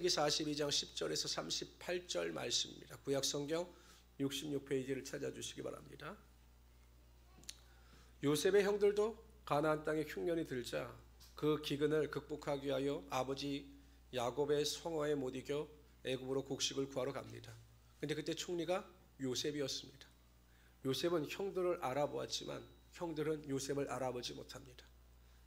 사무엘기 42장 10절에서 38절 말씀입니다. 구약성경 66페이지를 찾아주시기 바랍니다. 요셉의 형들도 가나안 땅에 흉년이 들자 그 기근을 극복하기 위하여 아버지 야곱의 성화에 못 이겨 애굽으로 곡식을 구하러 갑니다. 근데 그때 총리가 요셉이었습니다. 요셉은 형들을 알아보았지만 형들은 요셉을 알아보지 못합니다.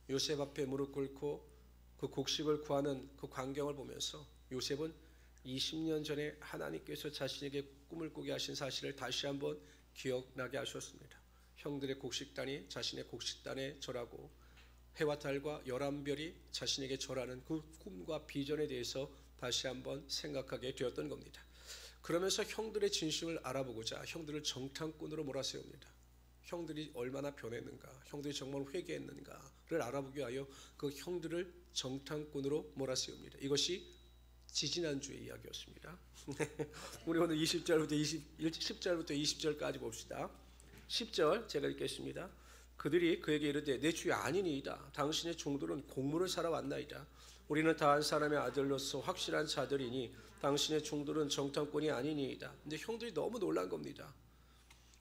요셉 앞에 무릎 꿇고 그 곡식을 구하는 그 광경을 보면서 요셉은 20년 전에 하나님께서 자신에게 꿈을 꾸게 하신 사실을 다시 한번 기억나게 하셨습니다. 형들의 곡식단이 자신의 곡식단에 절하고 해와 달과 11별이 자신에게 절하는 그 꿈과 비전에 대해서 다시 한번 생각하게 되었던 겁니다. 그러면서 형들의 진심을 알아보고자 형들을 정탐꾼으로 몰아세웁니다. 형들이 얼마나 변했는가, 형들이 정말 회개했는가를 알아보기 위하여 그 형들을 정탐꾼으로 몰아세웁니다. 이것이 지지난주의 이야기였습니다. 우리 오늘 10절부터 20절까지 봅시다. 10절 제가 읽겠습니다. 그들이 그에게 이르되 내 주여 아니니이다. 당신의 종들은 공물을 사러 왔나이다. 우리는 다 한 사람의 아들로서 확실한 자들이니 당신의 종들은 정탐꾼이 아니니이다. 근데 형들이 너무 놀란 겁니다.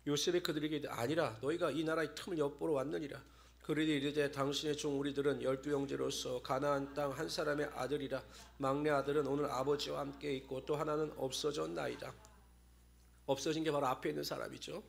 요셉이 그들에게 아니라 너희가 이 나라의 틈을 엿보러 왔느니라. 그들이 이르되 당신의 종 우리들은 12형제로서 가나안 땅 한 사람의 아들이라. 막내 아들은 오늘 아버지와 함께 있고 또 하나는 없어졌나이다. 없어진 게 바로 앞에 있는 사람이죠.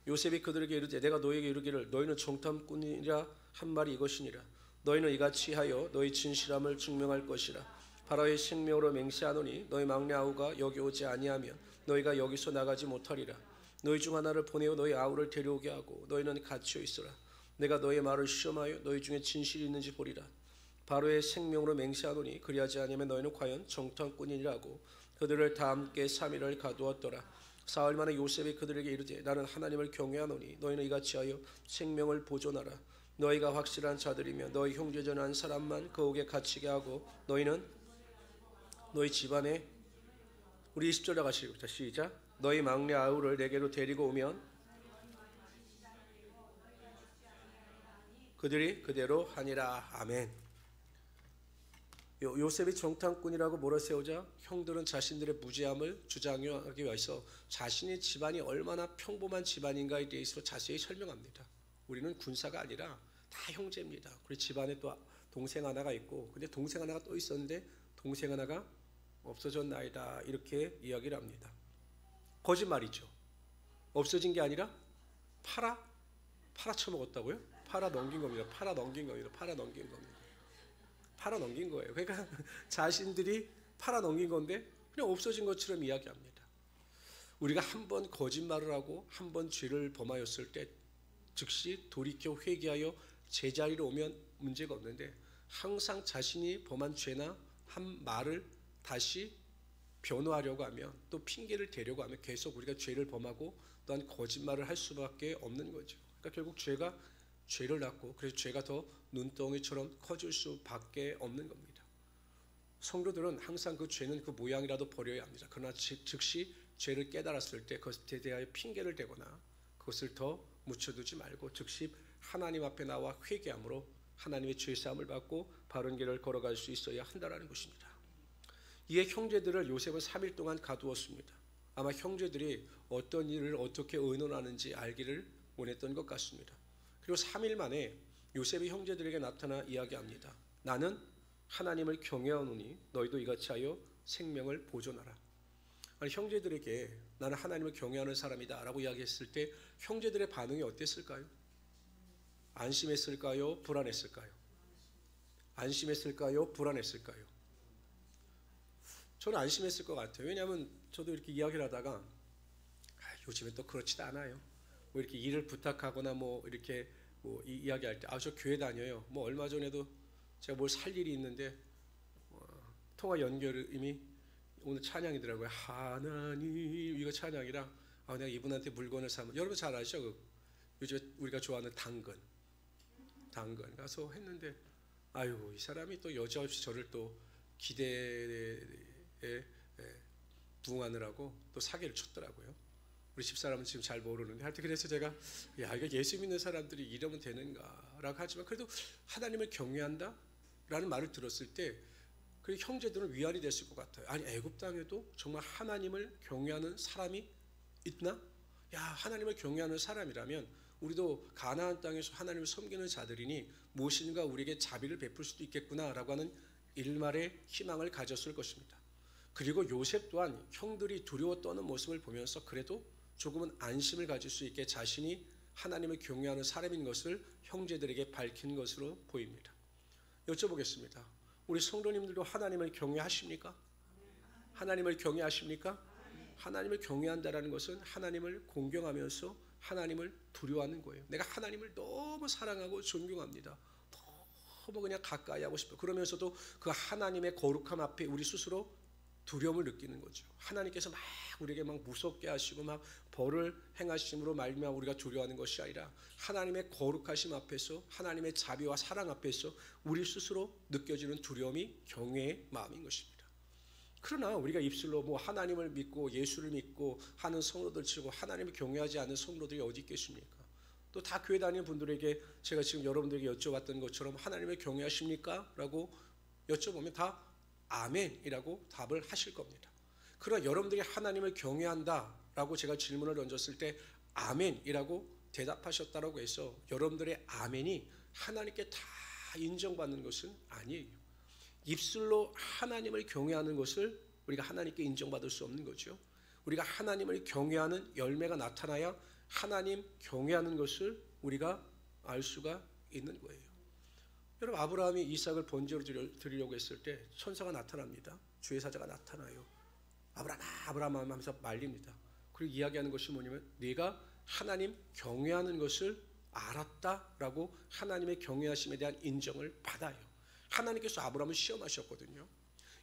요셉이 그들에게 이르되 내가 너희에게 이르기를 너희는 정탐꾼이라 한 말이 이것이니라. 너희는 이같이 하여 너희 진실함을 증명할 것이라. 바로의 생명으로 맹세하노니 너희 막내 아우가 여기 오지 아니하면 너희가 여기서 나가지 못하리라. 너희 중 하나를 보내어 너희 아우를 데려오게 하고 너희는 갇혀 있으라. 내가 너희의 말을 시험하여 너희 중에 진실이 있는지 보리라. 바로의 생명으로 맹세하노니 그리하지 아니하면 너희는 과연 정탐꾼이라고. 그들을 다 함께 3일을 가두었더라. 사흘 만에 요셉이 그들에게 이르되 나는 하나님을 경외하노니 너희는 이같이 하여 생명을 보존하라. 너희가 확실한 자들이면 너희 형제 중 한 사람만 거옥에 갇히게 하고 너희는 너희 집안에 우리 20절에 가시겠습니다. 시작. 너희 막내 아우를 내게로 데리고 오면 그들이 그대로 하니라. 아멘. 요셉이 정탐꾼이라고 몰아세우자 형들은 자신들의 무죄함을 주장하기 위해서 자신의 집안이 얼마나 평범한 집안인가에 대해서 자세히 설명합니다. 우리는 군사가 아니라 다 형제입니다. 그리고 집안에 또 동생 하나가 있고 근데 동생 하나가 또 있었는데 동생 하나가 없어졌나이다. 이렇게 이야기를 합니다. 거짓말이죠. 없어진 게 아니라 팔아쳐먹었다고요? 팔아넘긴 겁니다. 팔아넘긴 거예요. 그러니까 자신들이 팔아넘긴 건데 그냥 없어진 것처럼 이야기합니다. 우리가 한 번 거짓말을 하고 한 번 죄를 범하였을 때 즉시 돌이켜 회개하여 제자리로 오면 문제가 없는데 항상 자신이 범한 죄나 한 말을 다시 변호하려고 하면 또 핑계를 대려고 하면 계속 우리가 죄를 범하고 또한 거짓말을 할 수밖에 없는 거죠. 그러니까 결국 죄가 죄를 낳고 그래서 죄가 더 눈덩이처럼 커질 수밖에 없는 겁니다. 성도들은 항상 그 죄는 그 모양이라도 버려야 합니다. 그러나 즉시 죄를 깨달았을 때 그것에 대하여 핑계를 대거나 그것을 더 묻혀두지 말고 즉시 하나님 앞에 나와 회개함으로 하나님의 죄사함을 받고 바른 길을 걸어갈 수 있어야 한다는 것입니다. 이에 형제들을 요셉은 3일 동안 가두었습니다. 아마 형제들이 어떤 일을 어떻게 의논하는지 알기를 원했던 것 같습니다. 그리고 3일 만에 요셉이 형제들에게 나타나 이야기합니다. 나는 하나님을 경외하노니 너희도 이같이 하여 생명을 보존하라. 아니, 형제들에게 나는 하나님을 경외하는 사람이다 라고 이야기했을 때 형제들의 반응이 어땠을까요? 안심했을까요? 불안했을까요? 안심했을까요? 불안했을까요? 저는 안심했을 것 같아요. 왜냐하면 저도 이렇게 이야기를 하다가 요즘에 또 그렇지도 않아요. 뭐 이렇게 일을 부탁하거나 뭐 이렇게 뭐 이야기할 때 저 교회 다녀요. 뭐 얼마 전에도 제가 뭘 살 일이 있는데 통화 연결음이 오늘 찬양이더라고요. 하나님 이거 찬양이라 내가 이분한테 물건을 사면 여러분 잘 아시죠? 요즘에 우리가 좋아하는 당근 가서 했는데 이 사람이 또 여지없이 저를 또 기대에 부응하느라고 또 사기를 쳤더라고요. 우리 집사람은 지금 잘 모르는데 하여튼 그래서 제가 이거 예수 믿는 사람들이 이러면 되는가라고 하지만 그래도 하나님을 경외한다 라는 말을 들었을 때 그리고 형제들은 위안이 됐을 것 같아요. 아니 애굽 땅에도 정말 하나님을 경외하는 사람이 있나? 야, 하나님을 경외하는 사람이라면 우리도 가나안 땅에서 하나님을 섬기는 자들이니 무엇인가 우리에게 자비를 베풀 수도 있겠구나라고 하는 일말의 희망을 가졌을 것입니다. 그리고 요셉 또한 형들이 두려워 떠는 모습을 보면서 그래도 조금은 안심을 가질 수 있게 자신이 하나님을 경외하는 사람인 것을 형제들에게 밝힌 것으로 보입니다. 여쭤보겠습니다. 우리 성도님들도 하나님을 경외하십니까? 하나님을 경외하십니까? 하나님을 경외한다는 것은 하나님을 공경하면서 하나님을 두려워하는 거예요. 내가 하나님을 너무 사랑하고 존경합니다. 너무 그냥 가까이 하고 싶어요. 그러면서도 그 하나님의 거룩함 앞에 우리 스스로 두려움을 느끼는 거죠. 하나님께서 막 우리에게 막 무섭게 하시고 막 벌을 행하심으로 말미암아 우리가 두려워하는 것이 아니라 하나님의 거룩하심 앞에서 하나님의 자비와 사랑 앞에서 우리 스스로 느껴지는 두려움이 경외의 마음인 것입니다. 그러나 우리가 입술로 뭐 하나님을 믿고 예수를 믿고 하는 성도들 치고 하나님을 경외하지 않는 성도들이 어디 있겠습니까? 또 다 교회 다니는 분들에게 제가 지금 여러분들에게 여쭤봤던 것처럼 하나님을 경외하십니까? 라고 여쭤보면 다 아멘이라고 답을 하실 겁니다. 그러나 여러분들이 하나님을 경외한다라고 제가 질문을 던졌을 때 아멘이라고 대답하셨다라고 해서 여러분들의 아멘이 하나님께 다 인정받는 것은 아니에요. 입술로 하나님을 경외하는 것을 우리가 하나님께 인정받을 수 없는 거죠. 우리가 하나님을 경외하는 열매가 나타나야 하나님 경외하는 것을 우리가 알 수가 있는 거예요. 여러분 아브라함이 이삭을 번제로 드리려고 했을 때 천사가 나타납니다. 주의 사자가 나타나요. 아브라함 하면서 말립니다. 그리고 이야기하는 것이 뭐냐면 네가 하나님 경외하는 것을 알았다라고 하나님의 경외하심에 대한 인정을 받아요. 하나님께서 아브라함을 시험하셨거든요.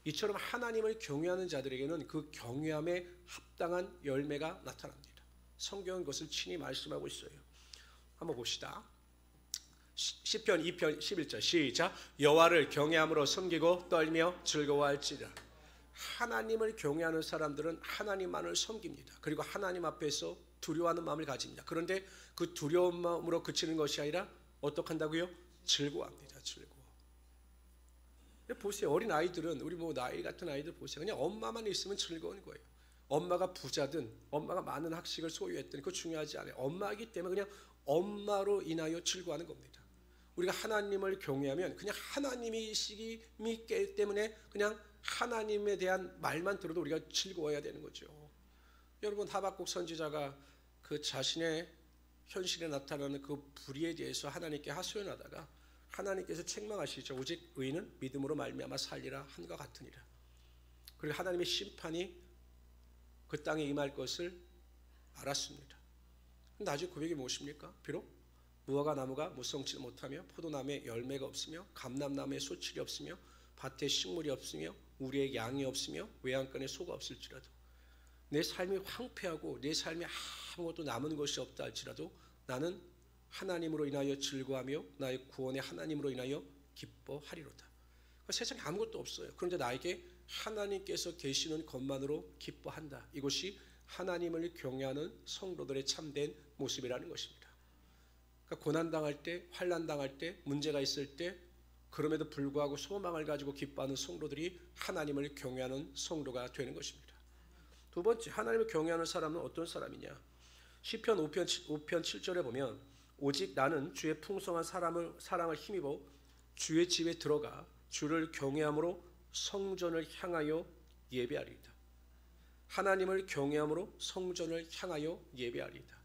이처럼 하나님을 경외하는 자들에게는 그 경외함에 합당한 열매가 나타납니다. 성경은 그것을 친히 말씀하고 있어요. 한번 봅시다. 시편 2편 11절 시작. 여호와를 경외함으로 섬기고 떨며 즐거워할지라. 하나님을 경외하는 사람들은 하나님만을 섬깁니다. 그리고 하나님 앞에서 두려워하는 마음을 가집니다. 그런데 그 두려운 마음으로 그치는 것이 아니라 어떻게 한다고요? 즐거워합니다. 즐거워. 보세요. 어린 아이들은 우리 뭐 나이 같은 아이들 보세요. 그냥 엄마만 있으면 즐거운 거예요. 엄마가 부자든 엄마가 많은 학식을 소유했든 그거 중요하지 않아요. 엄마이기 때문에 그냥 엄마로 인하여 즐거워하는 겁니다. 우리가 하나님을 경외하면 그냥 하나님이시기 때문에 그냥 하나님에 대한 말만 들어도 우리가 즐거워해야 되는 거죠. 여러분 하박국 선지자가 그 자신의 현실에 나타나는 그 불의에 대해서 하나님께 하소연하다가 하나님께서 책망하시죠. 오직 의인은 믿음으로 말미암아 살리라 한과 같으니라. 그리고 하나님의 심판이 그 땅에 임할 것을 알았습니다. 나중에 고백이 무엇입니까? 비록 무화과 나무가 무성치 못하며 포도나무에 열매가 없으며 감람나무에 소출이 없으며 밭에 식물이 없으며 우리의 양이 없으며 외양간에 소가 없을지라도 내 삶이 황폐하고 내 삶에 아무것도 남은 것이 없다 할지라도 나는 하나님으로 인하여 즐거워하며 나의 구원의 하나님으로 인하여 기뻐하리로다. 세상에 아무것도 없어요. 그런데 나에게 하나님께서 계시는 것만으로 기뻐한다. 이것이 하나님을 경외하는 성도들의 참된 모습이라는 것입니다. 그러니까 고난당할 때, 환난당할 때, 문제가 있을 때 그럼에도 불구하고 소망을 가지고 기뻐하는 성도들이 하나님을 경외하는 성도가 되는 것입니다. 두 번째, 하나님을 경외하는 사람은 어떤 사람이냐? 시편 5편 7절에 보면 오직 나는 주의 풍성한 사랑을 힘입어 주의 집에 들어가 주를 경외함으로 성전을 향하여 예배하리이다. 하나님을 경외함으로 성전을 향하여 예배하리이다.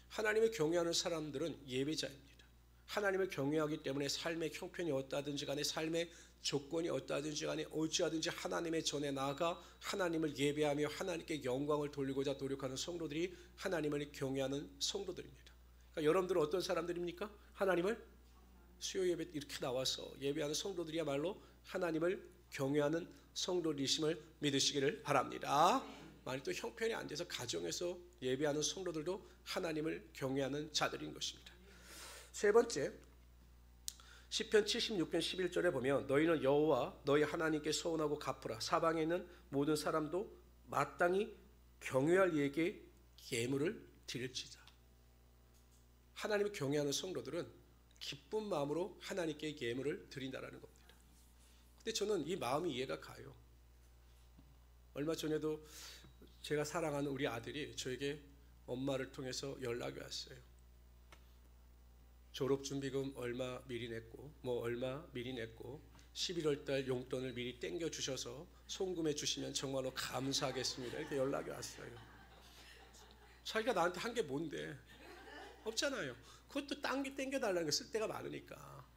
하나님을 경외하는 사람들은 예배자입니다. 하나님을 경외하기 때문에 삶의 형편이 어떠하든지 간에 삶의 조건이 어떠하든지 간에 어찌하든지 하나님의 전에 나아가 하나님을 예배하며 하나님께 영광을 돌리고자 노력하는 성도들이 하나님을 경외하는 성도들입니다. 그러니까 여러분들은 어떤 사람들입니까? 하나님을 수요 예배 이렇게 나와서 예배하는 성도들이야말로 하나님을 경외하는 성도이심을 믿으시기를 바랍니다. 만약 또 형편이 안 돼서 가정에서 예배하는 성도들도 하나님을 경외하는 자들인 것입니다. 세 번째, 시편 76편 11절에 보면 너희는 여호와 너희 하나님께 서원하고 갚으라. 사방에 있는 모든 사람도 마땅히 경외할 이에게 예물을 드릴지다. 하나님을 경외하는 성도들은 기쁜 마음으로 하나님께 예물을 드린다라는 겁니다. 근데 저는 이 마음이 이해가 가요. 얼마 전에도 제가 사랑하는 우리 아들이 저에게 엄마를 통해서 연락이 왔어요. 졸업준비금 얼마 미리 냈고 얼마 미리 냈고 11월 달 용돈을 미리 땡겨 주셔서 송금해 주시면 정말로 감사하겠습니다. 이렇게 연락이 왔어요. 자기가 나한테 한 게 뭔데? 없잖아요. 그것도 땡겨 달라는 게 쓸 데가 많으니까.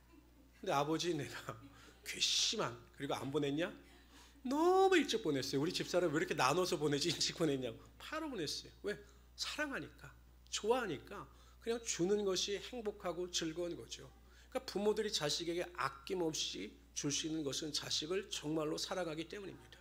근데 아버지 내가 괘씸한, 그리고 안 보냈냐? 너무 일찍 보냈어요. 우리 집사람 왜 이렇게 나눠서 보내지 일찍 보냈냐고. 바로 보냈어요. 왜? 사랑하니까, 좋아하니까 그냥 주는 것이 행복하고 즐거운 거죠. 그러니까 부모들이 자식에게 아낌없이 줄 수 있는 것은 자식을 정말로 사랑하기 때문입니다.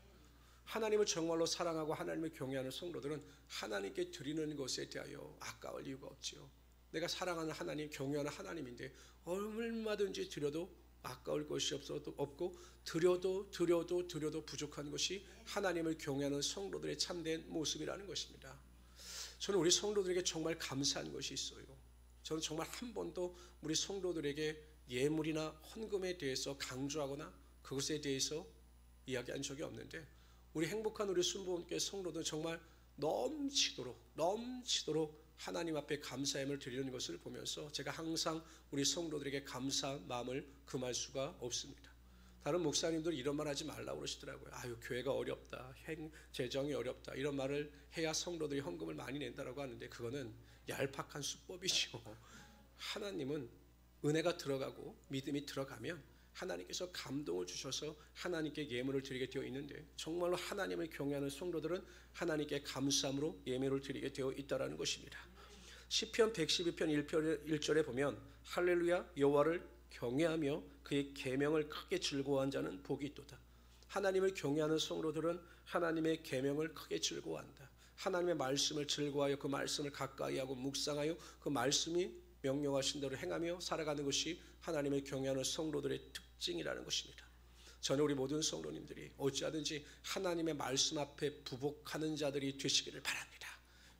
하나님을 정말로 사랑하고 하나님을 경외하는 성도들은 하나님께 드리는 것에 대하여 아까울 이유가 없지요. 내가 사랑하는 하나님, 경외하는 하나님인데 얼마든지 드려도 아까울 것이 없고 드려도 부족한 것이 하나님을 경외하는 성도들의 참된 모습이라는 것입니다. 저는 우리 성도들에게 정말 감사한 것이 있어요. 저는 정말 한 번도 우리 성도들에게 예물이나 헌금에 대해서 강조하거나 그것에 대해서 이야기한 적이 없는데, 우리 행복한 우리 순복음교회 성도들은 정말 넘치도록 하나님 앞에 감사함을 드리는 것을 보면서 제가 항상 우리 성도들에게 감사한 마음을 금할 수가 없습니다. 다른 목사님들 이런 말 하지 말라고 그러시더라고요. 아유, 교회가 어렵다, 재정이 어렵다, 이런 말을 해야 성도들이 헌금을 많이 낸다라고 하는데 그거는 얄팍한 수법이죠. 하나님은 은혜가 들어가고 믿음이 들어가면 하나님께서 감동을 주셔서 하나님께 예물을 드리게 되어 있는데, 정말로 하나님을 경외하는 성도들은 하나님께 감사함으로 예물을 드리게 되어 있다는 것입니다. 시편 112편 1절에 보면 할렐루야, 여호와를 경외하며 그의 계명을 크게 즐거워한 자는 복이 있도다. 하나님을 경외하는 성도들은 하나님의 계명을 크게 즐거워한다. 하나님의 말씀을 즐거워하여 그 말씀을 가까이하고 묵상하여 그 말씀이 명령하신 대로 행하며 살아가는 것이 하나님을 경외하는 성도들의 특징이라는 것입니다. 저는 우리 모든 성도님들이 어찌하든지 하나님의 말씀 앞에 부복하는 자들이 되시기를 바랍니다.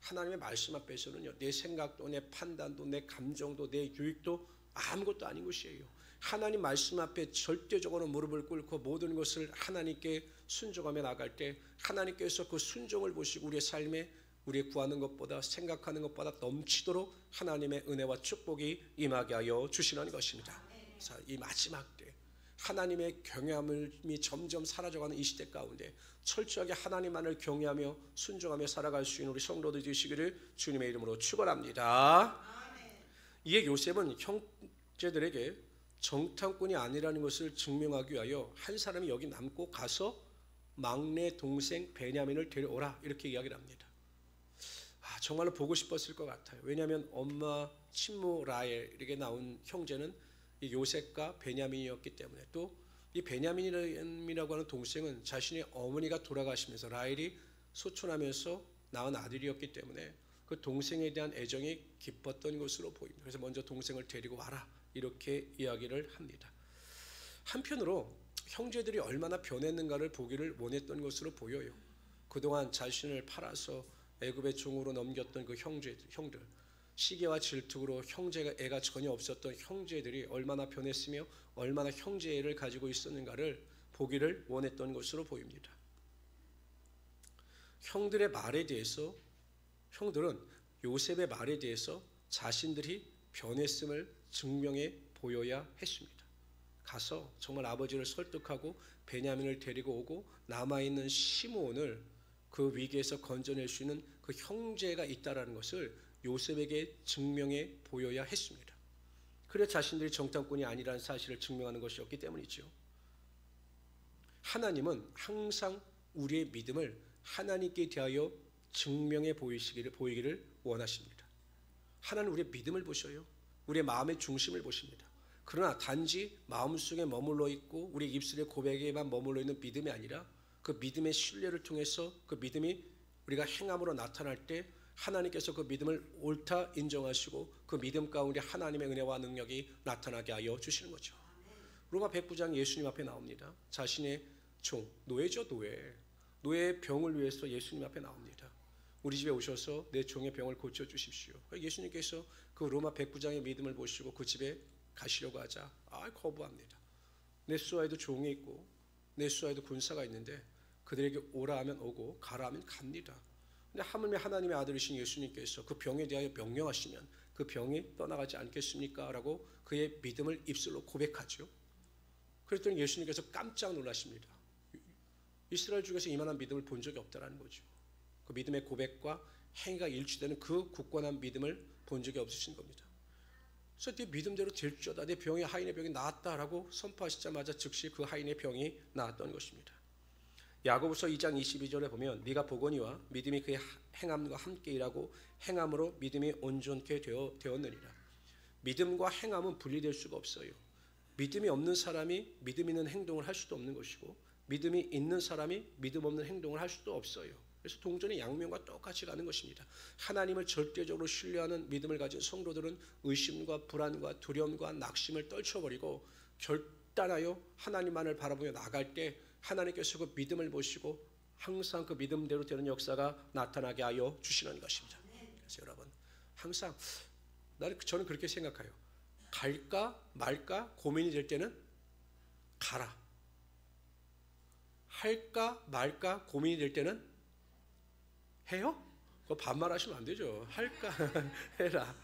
하나님의 말씀 앞에서는요, 내 생각도 내 판단도 내 감정도 내 유익도 아무것도 아닌 것이에요. 하나님 말씀 앞에 절대적으로 무릎을 꿇고 모든 것을 하나님께 순종하며 나갈 때 하나님께서 그 순종을 보시고 우리의 삶에 우리의 구하는 것보다 생각하는 것보다 넘치도록 하나님의 은혜와 축복이 임하게 하여 주시는 것입니다. 자, 이 마지막 때 하나님의 경외함이 점점 사라져가는 이 시대 가운데 철저하게 하나님만을 경외하며 순종하며 살아갈 수 있는 우리 성도들 되시기를 주님의 이름으로 축원합니다. 이에 요셉은 형제들에게 정탐꾼이 아니라는 것을 증명하기 위하여 한 사람이 여기 남고 가서 막내 동생 베냐민을 데려오라, 이렇게 이야기를 합니다. 정말로 보고 싶었을 것 같아요. 왜냐하면 엄마 친모 라헬에게 나온 형제는 이 요셉과 베냐민이었기 때문에, 또 이 베냐민이라고 하는 동생은 자신의 어머니가 돌아가시면서 라헬이 소촌하면서 낳은 아들이었기 때문에 그 동생에 대한 애정이 깊었던 것으로 보입니다. 그래서 먼저 동생을 데리고 와라, 이렇게 이야기를 합니다. 한편으로 형제들이 얼마나 변했는가를 보기를 원했던 것으로 보여요. 그동안 자신을 팔아서 애굽의 종으로 넘겼던 그 형들, 시기와 질투로 형제가 애가 전혀 없었던 형제들이 얼마나 변했으며 얼마나 형제애를 가지고 있었는가를 보기를 원했던 것으로 보입니다. 형들의 말에 대해서, 형들은 요셉의 말에 대해서 자신들이 변했음을 증명해 보여야 했습니다. 가서 정말 아버지를 설득하고 베냐민을 데리고 오고 남아있는 시므온을 그 위기에서 건져낼 수 있는 그 형제가 있다는 것을 요셉에게 증명해 보여야 했습니다. 그래 자신들이 정탐꾼이 아니라는 사실을 증명하는 것이었기 때문이죠. 하나님은 항상 우리의 믿음을 하나님께 대하여 증명해 보이기를 원하십니다. 하나님은 우리의 믿음을 보셔요. 우리의 마음의 중심을 보십니다. 그러나 단지 마음속에 머물러 있고 우리 입술의 고백에만 머물러 있는 믿음이 아니라 그 믿음의 신뢰를 통해서 그 믿음이 우리가 행함으로 나타날 때 하나님께서 그 믿음을 옳다 인정하시고 그 믿음 가운데 하나님의 은혜와 능력이 나타나게 하여 주시는 거죠. 로마 109장 예수님 앞에 나옵니다. 자신의 종, 노예죠, 노예의 병을 위해서 예수님 앞에 나옵니다. 우리 집에 오셔서 내 종의 병을 고쳐주십시오. 예수님께서 그 로마 109장의 믿음을 보시고 그 집에 가시려고 하자 거부합니다. 내 수하에도 종이 있고 내수하에도 군사가 있는데 그들에게 오라 하면 오고 가라 하면 갑니다. 근데 하물며 하나님의 아들이신 예수님께서 그 병에 대하여 명령하시면 그 병이 떠나가지 않겠습니까? 라고 그의 믿음을 입술로 고백하죠. 그랬더니 예수님께서 깜짝 놀라십니다. 이스라엘 중에서 이만한 믿음을 본 적이 없다는 거죠. 그 믿음의 고백과 행위가 일치되는 그 굳건한 믿음을 본 적이 없으신 겁니다. 그래서 네 믿음대로 될지어다. 내 병이 하인의 병이 나았다라고 선포하시자마자 즉시 그 하인의 병이 나았던 것입니다. 야고보서 2장 22절에 보면 네가 보거니와 믿음이 그의 행함과 함께 일하고 행함으로 믿음이 온전케 되었느니라. 믿음과 행함은 분리될 수가 없어요. 믿음이 없는 사람이 믿음 있는 행동을 할 수도 없는 것이고 믿음이 있는 사람이 믿음 없는 행동을 할 수도 없어요. 그래서 동전의 양면과 똑같이 가는 것입니다. 하나님을 절대적으로 신뢰하는 믿음을 가진 성도들은 의심과 불안과 두려움과 낙심을 떨쳐버리고 결단하여 하나님만을 바라보며 나갈 때 하나님께서 그 믿음을 보시고 항상 그 믿음대로 되는 역사가 나타나게 하여 주시는 것입니다. 그래서 여러분 항상 저는 그렇게 생각해요. 갈까 말까 고민이 될 때는 가라. 할까 말까 고민이 될 때는 해요? 그거 반말하시면 안 되죠. 할까 해라.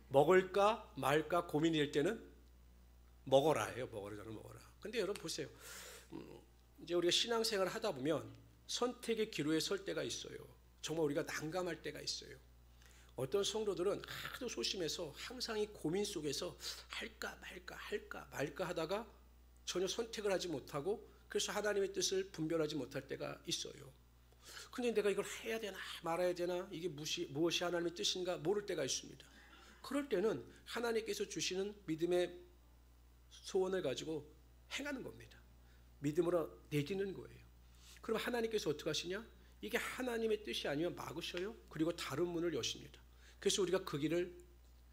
먹을까 말까 고민이 될 때는 먹어라 해요. 먹어라. 저는 먹어라. 근데 여러분 보세요. 이제 우리가 신앙생활을 하다 보면 선택의 기로에 설 때가 있어요. 정말 우리가 난감할 때가 있어요. 어떤 성도들은 하도 소심해서 항상 이 고민 속에서 할까 말까 하다가 전혀 선택을 하지 못하고 그래서 하나님의 뜻을 분별하지 못할 때가 있어요. 근데 내가 이걸 해야 되나 말아야 되나 이게 무엇이 하나님의 뜻인가 모를 때가 있습니다. 그럴 때는 하나님께서 주시는 믿음의 소원을 가지고 행하는 겁니다. 믿음으로 내딛는 거예요. 그럼 하나님께서 어떻게 하시냐? 이게 하나님의 뜻이 아니면 막으셔요. 그리고 다른 문을 여십니다. 그래서 우리가 그 길을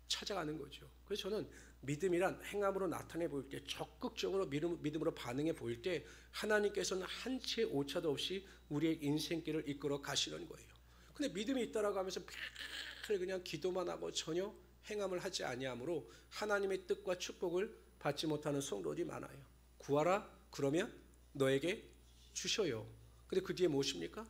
찾아가는 거죠. 그래서 저는 믿음이란 행함으로 나타내 보일 때 적극적으로 믿음으로 반응해 보일 때 하나님께서는 한 채 오차도 없이 우리의 인생길을 이끌어 가시는 거예요. 근데 믿음이 있다라고 하면서 그냥 기도만 하고 전혀 행함을 하지 아니하므로 하나님의 뜻과 축복을 받지 못하는 성도들이 많아요. 구하라 그러면 너에게 주셔요. 근데 그 뒤에 무엇입니까?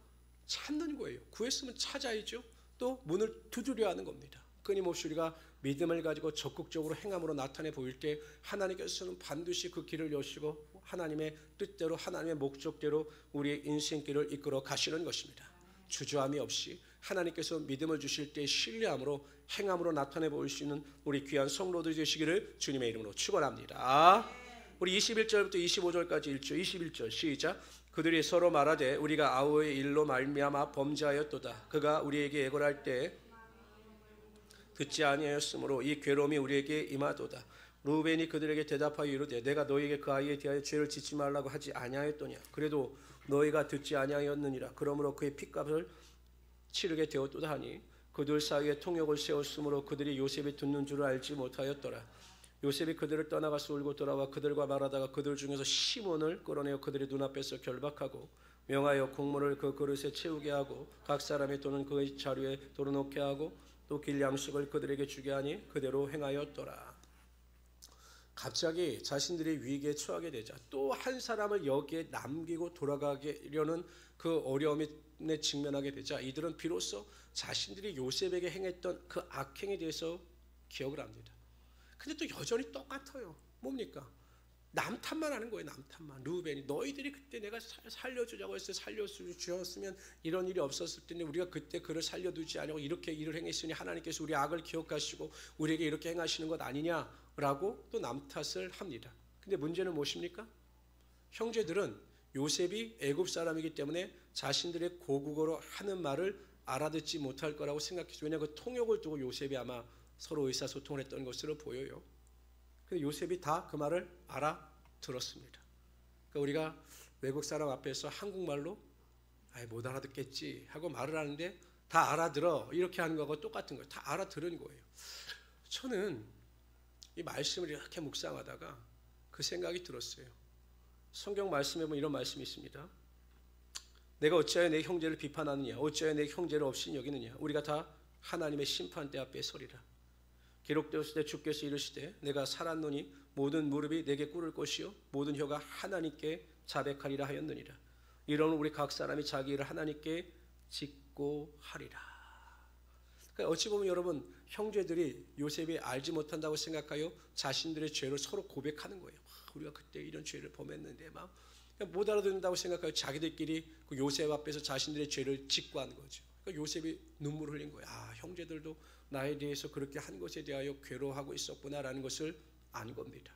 찾는 거예요. 구했으면 찾아야죠. 또 문을 두드려 하는 겁니다. 끊임없이 우리가 믿음을 가지고 적극적으로 행함으로 나타내 보일 때 하나님께서는 반드시 그 길을 여시고 하나님의 뜻대로 하나님의 목적대로 우리의 인생길을 이끌어 가시는 것입니다. 주저함이 없이 하나님께서 믿음을 주실 때 신뢰함으로 행함으로 나타내 보일 수 있는 우리 귀한 성도들이 되시기를 주님의 이름으로 축원합니다. 우리 21절부터 25절까지 읽죠. 21절 시작. 그들이 서로 말하되 우리가 아우의 일로 말미암아 범죄하였도다. 그가 우리에게 애걸할 때 듣지 아니하였으므로 이 괴로움이 우리에게 임하도다. 루벤이 그들에게 대답하여 이르되 내가 너희에게 그 아이에 대하여 죄를 짓지 말라고 하지 아니하였더냐. 그래도 너희가 듣지 아니하였느니라. 그러므로 그의 핏값을 치르게 되었도다 하니 그들 사이에 통역을 세웠으므로 그들이 요셉이 듣는 줄을 알지 못하였더라. 요셉이 그들을 떠나가서 울고 돌아와 그들과 말하다가 그들 중에서 시몬을 끌어내어 그들의 눈앞에서 결박하고 명하여 국물을 그 그릇에 채우게 하고 각 사람의 돈은 그의 자루에 돌아놓게 하고 또 길 양식을 그들에게 주게 하니 그대로 행하였더라. 갑자기 자신들이 위기에 처하게 되자 또 한 사람을 여기에 남기고 돌아가려는 그 어려움에 직면하게 되자 이들은 비로소 자신들이 요셉에게 행했던 그 악행에 대해서 기억을 합니다. 근데 또 여전히 똑같아요. 뭡니까? 남 탓만 하는 거예요. 남 탓만. 루벤이 너희들이 그때 내가 살려주자고 했을 때 살려주었으면 이런 일이 없었을 텐데 우리가 그때 그를 살려두지 아니고 이렇게 일을 행했으니 하나님께서 우리 악을 기억하시고 우리에게 이렇게 행하시는 것 아니냐라고 또 남 탓을 합니다. 근데 문제는 무엇입니까? 형제들은 요셉이 애굽 사람이기 때문에 자신들의 고국어로 하는 말을 알아듣지 못할 거라고 생각했죠. 왜냐하면 그 통역을 두고 요셉이 아마 서로 의사소통을 했던 것으로 보여요. 근데 요셉이 다 그 말을 알아들었습니다. 그러니까 우리가 외국 사람 앞에서 한국말로 못 알아듣겠지 하고 말을 하는데 다 알아들어 이렇게 하는 거하고 똑같은 거예요. 다 알아들은 거예요. 저는 이 말씀을 이렇게 묵상하다가 그 생각이 들었어요. 성경 말씀에 보면 이런 말씀이 있습니다. 내가 어찌하여 내 형제를 비판하느냐 어찌하여 내 형제를 없이 여기느냐 우리가 다 하나님의 심판대 앞에 서리라. 기록되었을 때 주께서 이르시되 내가 살았노니 모든 무릎이 내게 꿇을 것이요 모든 혀가 하나님께 자백하리라 하였느니라. 이런 우리 각 사람이 자기 일을 하나님께 짓고 하리라. 그러니까 어찌 보면 여러분, 형제들이 요셉이 알지 못한다고 생각하여 자신들의 죄를 서로 고백하는 거예요. 우리가 그때 이런 죄를 범했는데 막 못 알아듣는다고 생각하여 자기들끼리 그 요셉 앞에서 자신들의 죄를 직구하는 거죠. 그러니까 요셉이 눈물을 흘린 거예요. 형제들도 나에 대해서 그렇게 한 것에 대하여 괴로워하고 있었구나라는 것을 안 겁니다.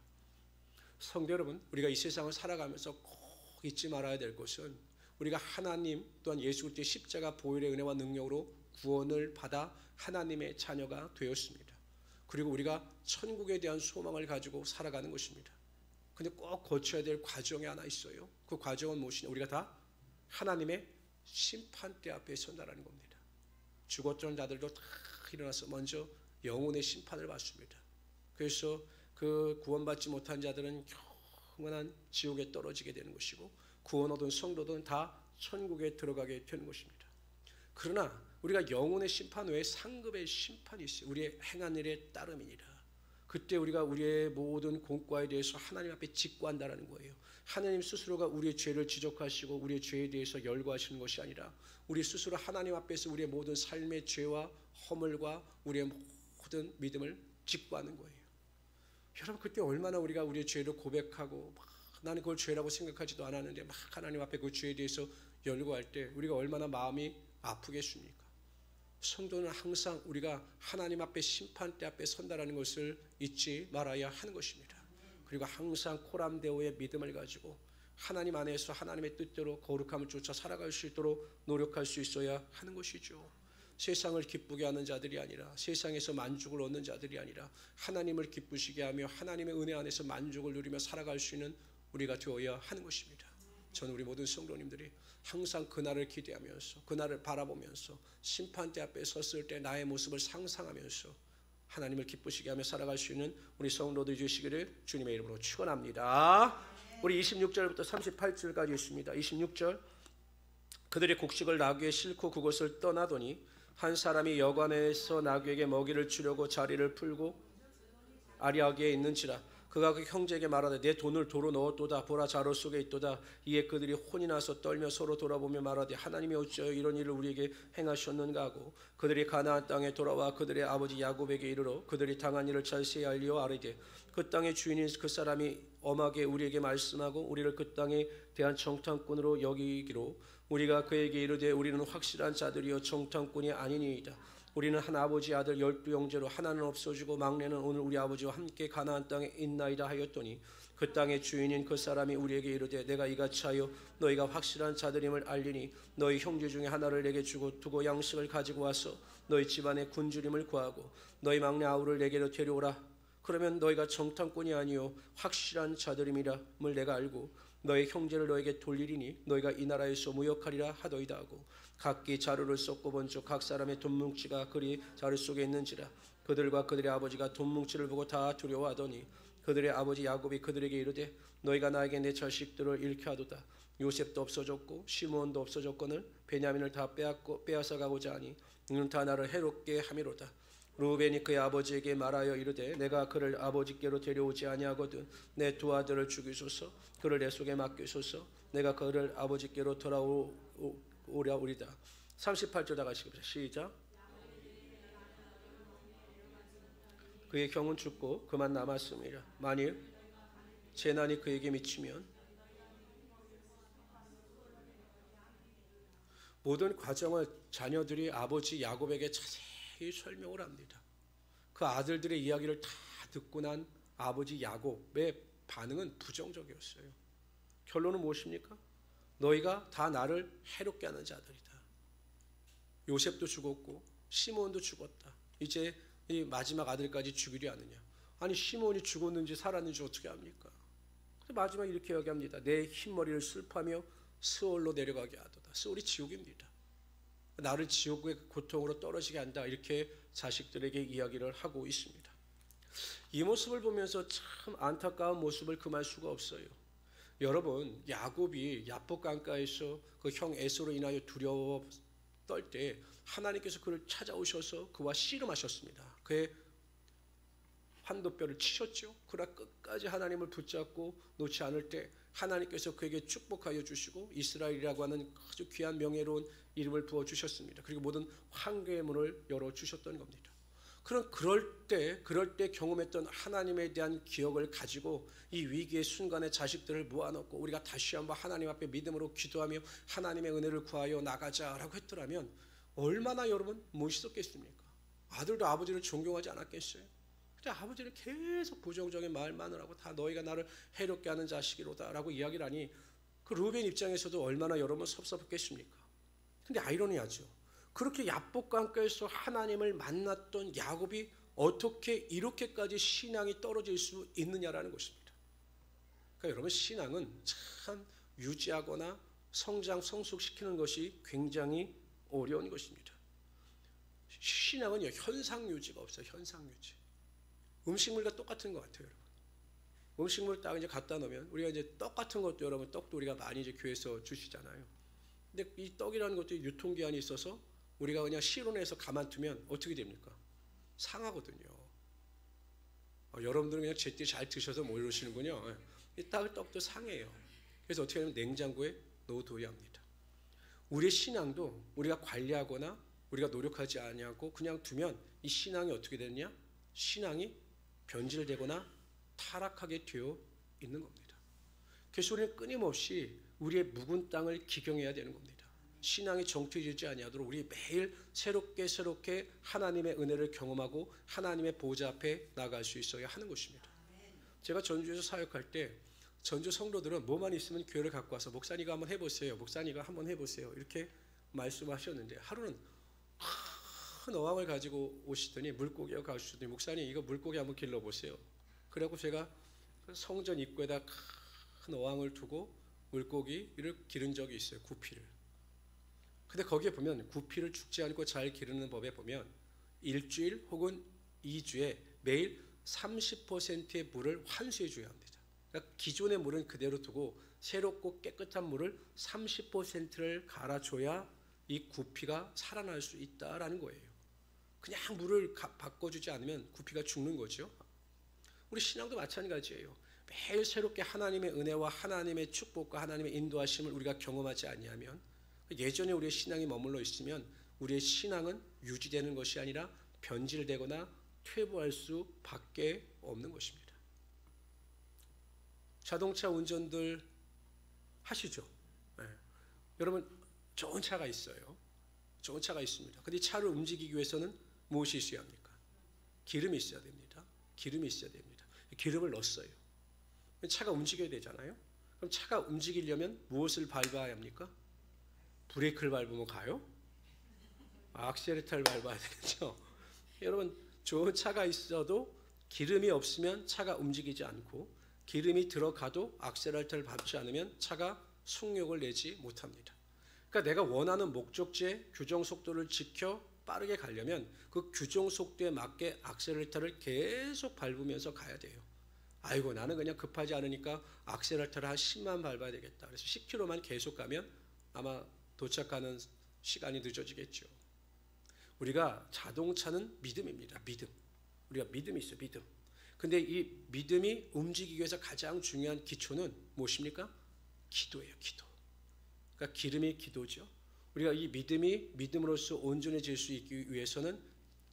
성도 여러분, 우리가 이 세상을 살아가면서 꼭 잊지 말아야 될 것은 우리가 하나님 또한 예수 그리스도의 십자가 보혈의 은혜와 능력으로 구원을 받아 하나님의 자녀가 되었습니다. 그리고 우리가 천국에 대한 소망을 가지고 살아가는 것입니다. 근데 꼭 거쳐야 될 과정이 하나 있어요. 그 과정은 무엇이냐? 우리가 다 하나님의 심판대 앞에 선다라는 겁니다. 죽었던 자들도 다 일어나서 먼저 영혼의 심판을 받습니다. 그래서 그 구원받지 못한 자들은 영원한 지옥에 떨어지게 되는 것이고, 구원 얻은 성도들은 다 천국에 들어가게 되는 것입니다. 그러나 우리가 영혼의 심판 외에 상급의 심판이 있어요. 우리의 행한 일에 따름이니라. 그때 우리가 우리의 모든 공과에 대해서 하나님 앞에 직구한다라는 거예요. 하나님 스스로가 우리의 죄를 지적하시고 우리의 죄에 대해서 열거하시는 것이 아니라 우리 스스로 하나님 앞에서 우리의 모든 삶의 죄와 허물과 우리의 모든 믿음을 직구하는 거예요. 여러분, 그때 얼마나 우리가 우리의 죄를 고백하고 나는 그걸 죄라고 생각하지도 않았는데 막 하나님 앞에 그 죄에 대해서 열거할 때 우리가 얼마나 마음이 아프겠습니까? 성도는 항상 우리가 하나님 앞에 심판대 앞에 선다라는 것을 잊지 말아야 하는 것입니다. 그리고 항상 코람데오의 믿음을 가지고 하나님 안에서 하나님의 뜻대로 거룩함을 쫓아 살아갈 수 있도록 노력할 수 있어야 하는 것이죠. 세상을 기쁘게 하는 자들이 아니라, 세상에서 만족을 얻는 자들이 아니라 하나님을 기쁘시게 하며 하나님의 은혜 안에서 만족을 누리며 살아갈 수 있는 우리가 되어야 하는 것입니다. 저는 우리 모든 성도님들이 항상 그날을 기대하면서 그날을 바라보면서 심판대 앞에 섰을 때 나의 모습을 상상하면서 하나님을 기쁘시게 하며 살아갈 수 있는 우리 성도들이 되시기를 주님의 이름으로 축원합니다. 우리 26절부터 38절까지 있습니다. 26절, 그들이 곡식을 나귀에 싣고 그곳을 떠나더니 한 사람이 여관에서 나귀에게 먹이를 주려고 자리를 풀고 아리아기에 있는지라 그가 그 형제에게 말하되 내 돈을 도로 넣었도다. 보라, 자루 속에 있도다. 이에 그들이 혼이 나서 떨며 서로 돌아보며 말하되 하나님이 어찌하여 이런 일을 우리에게 행하셨는가 하고 그들이 가나안 땅에 돌아와 그들의 아버지 야곱에게 이르러 그들이 당한 일을 자세히 알리어 아뢰되 그 땅의 주인인 그 사람이 엄하게 우리에게 말씀하고 우리를 그 땅에 대한 정탐꾼으로 여기기로 우리가 그에게 이르되 우리는 확실한 자들이여 정탐꾼이 아니니이다. 우리는 한 아버지 아들 12 형제로 하나는 없어지고 막내는 오늘 우리 아버지와 함께 가나안 땅에 있나이다 하였더니 그 땅의 주인인 그 사람이 우리에게 이르되 내가 이같이 하여 너희가 확실한 자들임을 알리니 너희 형제 중에 하나를 내게 주고 두고 양식을 가지고 와서 너희 집안에 굶주림을 구하고 너희 막내 아우를 내게로 데려오라. 그러면 너희가 정탐꾼이 아니요 확실한 자들임이라을 내가 알고 너희 형제를 너에게 돌리리니 너희가 이 나라에서 무역하리라 하더이다 하고 각기 자루를 쏟고 본즉 각 사람의 돈뭉치가 그리 자루 속에 있는지라 그들과 그들의 아버지가 돈뭉치를 보고 다 두려워하더니 그들의 아버지 야곱이 그들에게 이르되 너희가 나에게 내 자식들을 잃게 하도다. 요셉도 없어졌고 시므온도 없어졌거늘 베냐민을 다 빼앗아 가고자 하니 이는 다 나를 해롭게 함이로다. 루벤이 그의 아버지에게 말하여 이르되 내가 그를 아버지께로 데려오지 아니하거든 내 두 아들을 죽이소서. 그를 내 손에 맡기소서. 내가 그를 아버지께로 돌아오리다. 38절 다 가시겠습니다. 시작. 그의 형은 죽고 그만 남았습니다. 만일 재난이 그에게 미치면 모든 과정을 자녀들이 아버지 야곱에게 자세히 설명을 합니다. 그 아들들의 이야기를 다 듣고 난 아버지 야곱의 반응은 부정적이었어요. 결론은 무엇입니까? 너희가 다 나를 해롭게 하는 자들이다. 요셉도 죽었고 시므온도 죽었다. 이제 이 마지막 아들까지 죽이려 하느냐. 아니 시므온이 죽었는지 살았는지 어떻게 합니까? 마지막에 이렇게 이야기합니다. 내 흰머리를 슬퍼하며 스올로 내려가게 하도다. 스올이 지옥입니다. 나를 지옥의 고통으로 떨어지게 한다. 이렇게 자식들에게 이야기를 하고 있습니다. 이 모습을 보면서 참 안타까운 모습을 금할 수가 없어요. 여러분, 야곱이 야복 강가에서 그 형 에서로 인하여 두려워 떨 때 하나님께서 그를 찾아오셔서 그와 씨름하셨습니다. 그의 환도뼈를 치셨죠. 그러나 끝까지 하나님을 붙잡고 놓지 않을 때 하나님께서 그에게 축복하여 주시고 이스라엘이라고 하는 아주 귀한 명예로운 이름을 부어주셨습니다. 그리고 모든 황폐의 문을 열어주셨던 겁니다. 그럴 때 경험했던 하나님에 대한 기억을 가지고 이 위기의 순간에 자식들을 모아놓고 우리가 다시 한번 하나님 앞에 믿음으로 기도하며 하나님의 은혜를 구하여 나가자라고 했더라면 얼마나 여러분 멋있었겠습니까? 아들도 아버지를 존경하지 않았겠어요? 근데 아버지는 계속 부정적인 말만을 하고 다 너희가 나를 해롭게 하는 자식이로다 라고 이야기를 하니 그 루벤 입장에서도 얼마나 여러분 섭섭했겠습니까? 근데 아이러니하죠. 그렇게 야복과 함께해서 하나님을 만났던 야곱이 어떻게 이렇게까지 신앙이 떨어질 수 있느냐라는 것입니다. 그러니까 여러분 신앙은 참 유지하거나 성숙시키는 것이 굉장히 어려운 것입니다. 신앙은요 현상 유지가 없어요. 현상 유지. 음식물과 똑같은 것 같아요, 여러분. 음식물 딱 이제 갖다 놓으면 우리가 이제 떡 같은 것도 여러분 떡도 우리가 많이 이제 교회에서 주시잖아요. 근데 이 떡이라는 것도 유통기한이 있어서 우리가 그냥 실온에서 가만두면 어떻게 됩니까? 상하거든요. 여러분들은 그냥 제때 잘 드셔서 모르시는군요. 이 떡도 상해요. 그래서 어떻게 하면 냉장고에 넣어둬야 합니다. 우리의 신앙도 우리가 관리하거나 우리가 노력하지 않냐고 그냥 두면 이 신앙이 어떻게 되느냐? 신앙이 변질되거나 타락하게 되어 있는 겁니다. 그래서 우리는 끊임없이 우리의 묵은 땅을 기경해야 되는 겁니다. 신앙이 정투해지지 아니하도록 우리 매일 새롭게 하나님의 은혜를 경험하고 하나님의 보좌 앞에 나갈 수 있어야 하는 것입니다. 제가 전주에서 사역할 때 전주 성도들은 뭐만 있으면 교회를 갖고 와서 목사님가 한번 해보세요. 목사님가 한번 해보세요. 이렇게 말씀하셨는데 하루는 큰 어항을 가지고 오시더니 물고기가 가시더니 목사님 이거 물고기 한번 길러보세요. 그래갖고 제가 성전 입구에다 큰 어항을 두고 물고기를 기른 적이 있어요. 구피를. 근데 거기에 보면 구피를 죽지 않고 잘 기르는 법에 보면 일주일 혹은 2주에 매일 30%의 물을 환수해 줘야 합니다. 그러니까 기존의 물은 그대로 두고 새롭고 깨끗한 물을 30%를 갈아줘야 이 구피가 살아날 수 있다라는 거예요. 그냥 물을 바꿔주지 않으면 구피가 죽는 거죠. 우리 신앙도 마찬가지예요. 매일 새롭게 하나님의 은혜와 하나님의 축복과 하나님의 인도하심을 우리가 경험하지 아니하면 예전에 우리의 신앙이 머물러 있으면 우리의 신앙은 유지되는 것이 아니라 변질되거나 퇴보할 수밖에 없는 것입니다. 자동차 운전들 하시죠? 네. 여러분 좋은 차가 있어요. 좋은 차가 있습니다. 근데 차를 움직이기 위해서는 무엇이 있어야 합니까? 기름이 있어야 됩니다. 기름이 있어야 됩니다. 기름을 넣었어요. 차가 움직여야 되잖아요. 그럼 차가 움직이려면 무엇을 밟아야 합니까? 브레이크를 밟으면 가요? 악셀레터를 밟아야 되겠죠. 여러분 좋은 차가 있어도 기름이 없으면 차가 움직이지 않고 기름이 들어가도 악셀레터를 밟지 않으면 차가 속력을 내지 못합니다. 그러니까 내가 원하는 목적지의 규정 속도를 지켜 빠르게 가려면 그 규정 속도에 맞게 악셀레터를 계속 밟으면서 가야 돼요. 아이고 나는 그냥 급하지 않으니까 악셀레터를 한 10만 밟아야 되겠다. 그래서 10km만 계속 가면 아마 도착하는 시간이 늦어지겠죠. 우리가 자동차는 믿음입니다. 믿음. 우리가 믿음이 있어요. 믿음. 근데 이 믿음이 움직이기 위해서 가장 중요한 기초는 무엇입니까? 기도예요. 기도. 그러니까 기름이 기도죠. 우리가 이 믿음이 믿음으로써 온전해질 수 있기 위해서는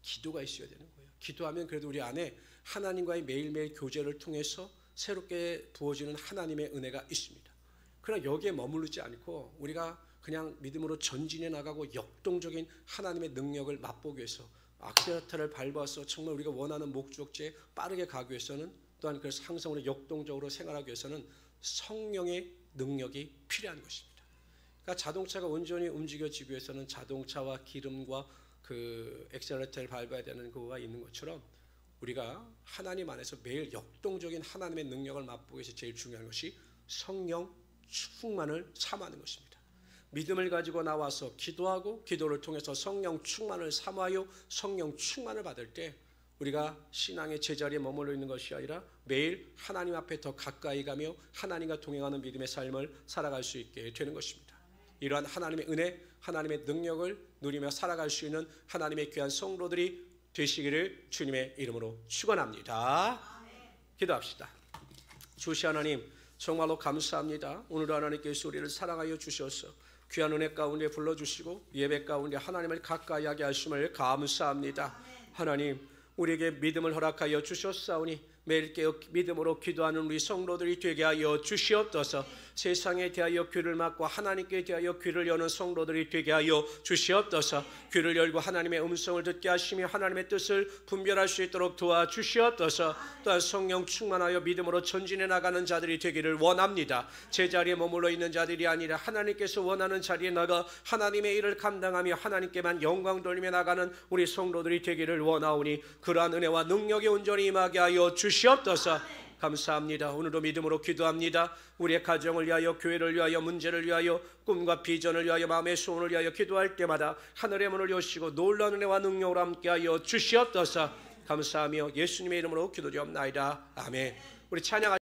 기도가 있어야 되는 거예요. 기도하면 그래도 우리 안에 하나님과의 매일매일 교제를 통해서 새롭게 부어지는 하나님의 은혜가 있습니다. 그러나 여기에 머무르지 않고 우리가 그냥 믿음으로 전진해 나가고 역동적인 하나님의 능력을 맛보기 위해서 악셀레터를 밟아서 정말 우리가 원하는 목적지에 빠르게 가기 위해서는 또한 그래서 항상 우리 역동적으로 생활하기 위해서는 성령의 능력이 필요한 것입니다. 그러니까 자동차가 온전히 움직여지기 위해서는 자동차와 기름과 그 엑셀레터를 밟아야 되는 그거가 있는 것처럼 우리가 하나님 안에서 매일 역동적인 하나님의 능력을 맛보기 위해서 제일 중요한 것이 성령 충만을 삼하는 것입니다. 믿음을 가지고 나와서 기도하고 기도를 통해서 성령 충만을 삼하여 성령 충만을 받을 때 우리가 신앙의 제자리에 머물러 있는 것이 아니라 매일 하나님 앞에 더 가까이 가며 하나님과 동행하는 믿음의 삶을 살아갈 수 있게 되는 것입니다. 이러한 하나님의 은혜, 하나님의 능력을 누리며 살아갈 수 있는 하나님의 귀한 성도들이 되시기를 주님의 이름으로 축원합니다. 기도합시다. 주시 하나님, 정말로 감사합니다. 오늘 하나님께서 우리를 사랑하여 주셔서 귀한 은혜 가운데 불러주시고 예배 가운데 하나님을 가까이 하게 하심을 감사합니다. 하나님, 우리에게 믿음을 허락하여 주셨사오니 매일 깨어 믿음으로 기도하는 우리 성도들이 되게 하여 주시옵소서. 세상에 대하여 귀를 막고 하나님께 대하여 귀를 여는 성도들이 되게 하여 주시옵소서. 귀를 열고 하나님의 음성을 듣게 하시며 하나님의 뜻을 분별할 수 있도록 도와주시옵소서. 또한 성령 충만하여 믿음으로 전진해 나가는 자들이 되기를 원합니다. 제자리에 머물러 있는 자들이 아니라 하나님께서 원하는 자리에 나가 하나님의 일을 감당하며 하나님께만 영광 돌리며 나가는 우리 성도들이 되기를 원하오니 그러한 은혜와 능력이 온전히 임하게 하여 주시옵소서. 감사합니다. 오늘도 믿음으로 기도합니다. 우리의 가정을 위하여, 교회를 위하여, 문제를 위하여, 꿈과 비전을 위하여, 마음의 소원을 위하여 기도할 때마다 하늘의 문을 여시고 놀라운 은혜와 능력으로 함께하여 주시옵소서. 감사하며 예수님의 이름으로 기도드리옵나이다. 아멘. 우리 찬양